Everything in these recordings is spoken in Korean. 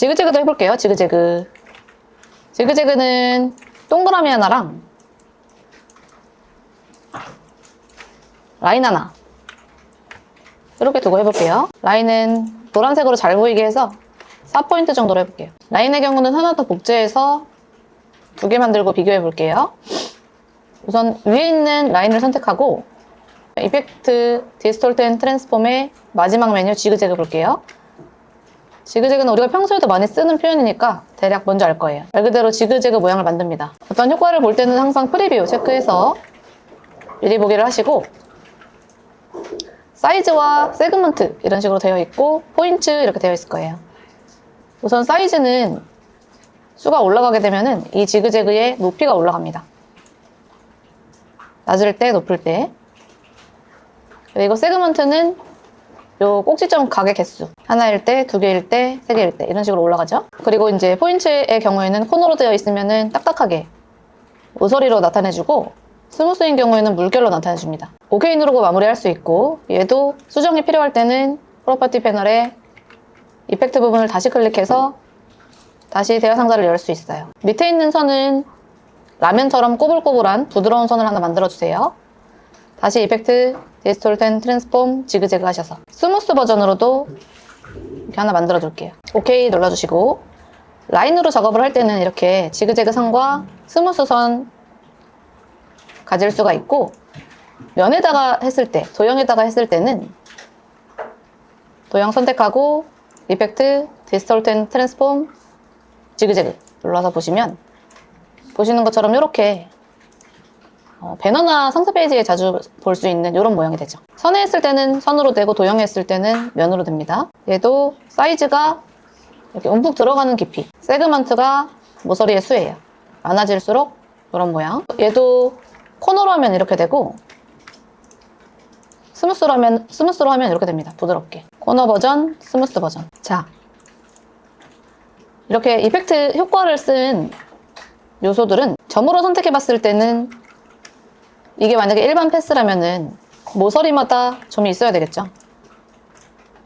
지그재그도 해볼게요. 지그재그는 동그라미 하나랑 라인 하나 이렇게 두고 해볼게요. 라인은 노란색으로 잘 보이게 해서 4포인트 정도로 해볼게요. 라인의 경우는 하나 더 복제해서 2개 만들고 비교해 볼게요. 우선 위에 있는 라인을 선택하고 이펙트, 디스톨트 앤 트랜스폼의 마지막 메뉴 지그재그 볼게요. 지그재그는 우리가 평소에도 많이 쓰는 표현이니까 대략 뭔지 알 거예요. 말 그대로 지그재그 모양을 만듭니다. 어떤 효과를 볼 때는 항상 프리뷰 체크해서 미리 보기를 하시고 사이즈와 세그먼트 이런 식으로 되어 있고 포인트 이렇게 되어 있을 거예요. 우선 사이즈는 수가 올라가게 되면은 이 지그재그의 높이가 올라갑니다. 낮을 때, 높을 때. 그리고 세그먼트는 요 꼭지점 각의 개수. 하나일 때, 2개일 때, 3개일 때 이런 식으로 올라가죠. 그리고 이제 포인트의 경우에는 코너로 되어 있으면은 딱딱하게 모서리로 나타내주고 스무스인 경우에는 물결로 나타내줍니다. OK 누르고 마무리할 수 있고 얘도 수정이 필요할 때는 프로퍼티 패널에 이펙트 부분을 다시 클릭해서 다시 대화 상자를 열 수 있어요. 밑에 있는 선은 라면처럼 꼬불꼬불한 부드러운 선을 하나 만들어주세요. 다시 이펙트, 디스톨트 앤 트랜스폼, 지그재그 하셔서 스무스 버전으로도 이렇게 하나 만들어 둘게요. OK 눌러주시고 라인으로 작업을 할 때는 이렇게 지그재그 선과 스무스 선 가질 수가 있고 면에다가 했을 때, 도형에다가 했을 때는 도형 선택하고 이펙트, 디스톨트 앤 트랜스폼, 지그재그 눌러서 보시면 보시는 것처럼 이렇게 배너나 상세 페이지에 자주 볼 수 있는 이런 모양이 되죠. 선에 했을 때는 선으로 되고 도형에 했을 때는 면으로 됩니다. 얘도 사이즈가 이렇게 움푹 들어가는 깊이, 세그먼트가 모서리의 수예요. 많아질수록 이런 모양. 얘도 코너로 하면 이렇게 되고 스무스로 하면 이렇게 됩니다. 부드럽게. 코너 버전, 스무스 버전. 자, 이렇게 이펙트 효과를 쓴 요소들은 점으로 선택해 봤을 때는 이게 만약에 일반 패스라면은 모서리마다 점이 있어야 되겠죠.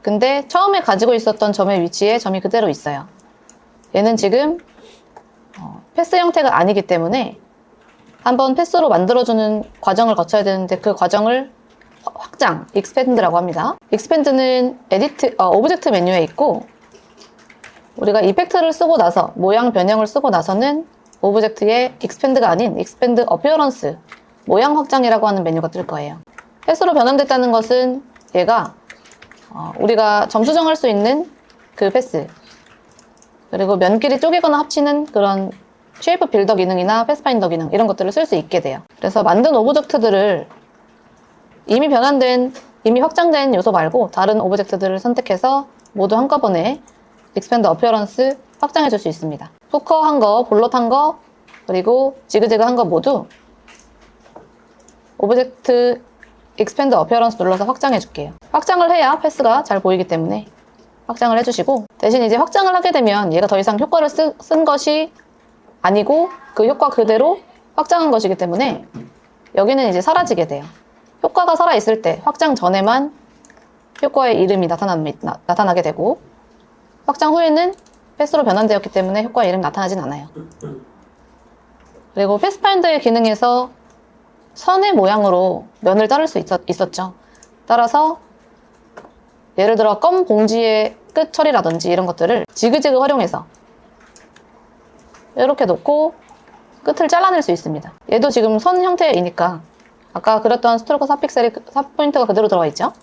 근데 처음에 가지고 있었던 점의 위치에 점이 그대로 있어요. 얘는 지금 패스 형태가 아니기 때문에 한번 패스로 만들어주는 과정을 거쳐야 되는데 그 과정을 확장, 익스펜드라고 합니다. 익스펜드는 오브젝트 메뉴에 있고 우리가 이펙트를 쓰고 나서 모양 변형을 쓰고 나서는 오브젝트의 익스펜드가 아닌 익스펜드 어피어런스 모양 확장이라고 하는 메뉴가 뜰 거예요. 패스로 변환됐다는 것은 얘가 우리가 점 수정할 수 있는 그 패스 그리고 면끼리 쪼개거나 합치는 그런 쉐이프 빌더 기능이나 패스파인더 기능 이런 것들을 쓸 수 있게 돼요. 그래서 만든 오브젝트들을 이미 확장된 요소 말고 다른 오브젝트들을 선택해서 모두 한꺼번에 익스펜드 어피어런스 확장해 줄 수 있습니다. 후커 한 거, 볼롯 한 거, 그리고 지그재그 한 거 모두 오브젝트 익스펜드 어피어런스 눌러서 확장해 줄게요. 확장을 해야 패스가 잘 보이기 때문에 확장을 해주시고 대신 이제 확장을 하게 되면 얘가 더 이상 효과를 쓴 것이 아니고 그 효과 그대로 확장한 것이기 때문에 여기는 이제 사라지게 돼요. 효과가 살아있을 때 확장 전에만 효과의 이름이 나타나게 되고 확장 후에는 패스로 변환되었기 때문에 효과의 이름이 나타나진 않아요. 그리고 패스파인더의 기능에서 선의 모양으로 면을 자를 수 있었죠. 따라서 예를 들어 껌 봉지의 끝 처리라든지 이런 것들을 지그재그 활용해서 이렇게 놓고 끝을 잘라낼 수 있습니다. 얘도 지금 선 형태이니까 아까 그렸던 스트로크 4픽셀이 4포인트가 그대로 들어가 있죠.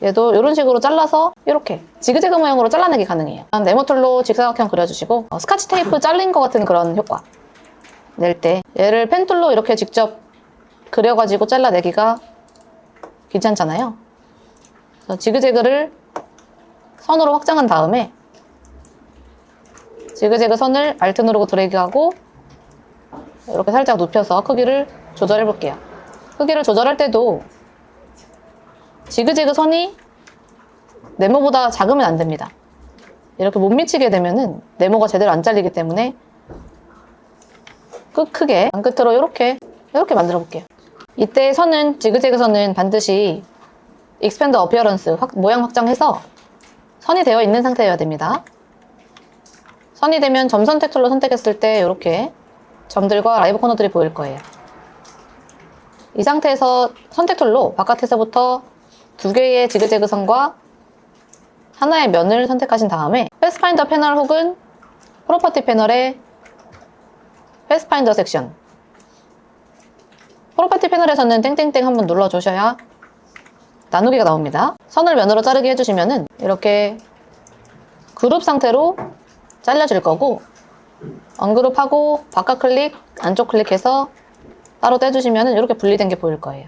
얘도 이런 식으로 잘라서 이렇게 지그재그 모양으로 잘라내기 가능해요. 네모 툴로 직사각형 그려주시고 스카치 테이프 잘린 것 같은 그런 효과 낼 때 얘를 펜 툴로 이렇게 직접 그려가지고 잘라내기가 귀찮잖아요. 그래서 지그재그를 선으로 확장한 다음에 지그재그 선을 Alt 누르고 드래그하고 이렇게 살짝 눕혀서 크기를 조절해 볼게요. 크기를 조절할 때도 지그재그 선이 네모보다 작으면 안 됩니다. 이렇게 못 미치게 되면은 네모가 제대로 안 잘리기 때문에 크게 안끝으로 이렇게 만들어 볼게요. 이때 선은 지그재그 선은 반드시 익스펜드 어피어런스 모양 확장해서 선이 되어 있는 상태여야 됩니다. 선이 되면 점 선택 툴로 선택했을 때 이렇게 점들과 라이브 코너들이 보일 거예요. 이 상태에서 선택 툴로 바깥에서부터 두 개의 지그재그 선과 하나의 면을 선택하신 다음에 패스파인더 패널 혹은 프로퍼티 패널의 패스파인더 섹션, 프로퍼티 패널에서는 땡땡땡 한번 눌러주셔야 나누기가 나옵니다. 선을 면으로 자르기 해주시면은 이렇게 그룹 상태로 잘려질 거고, 언그룹하고 바깥 클릭, 안쪽 클릭해서 따로 떼주시면은 이렇게 분리된 게 보일 거예요.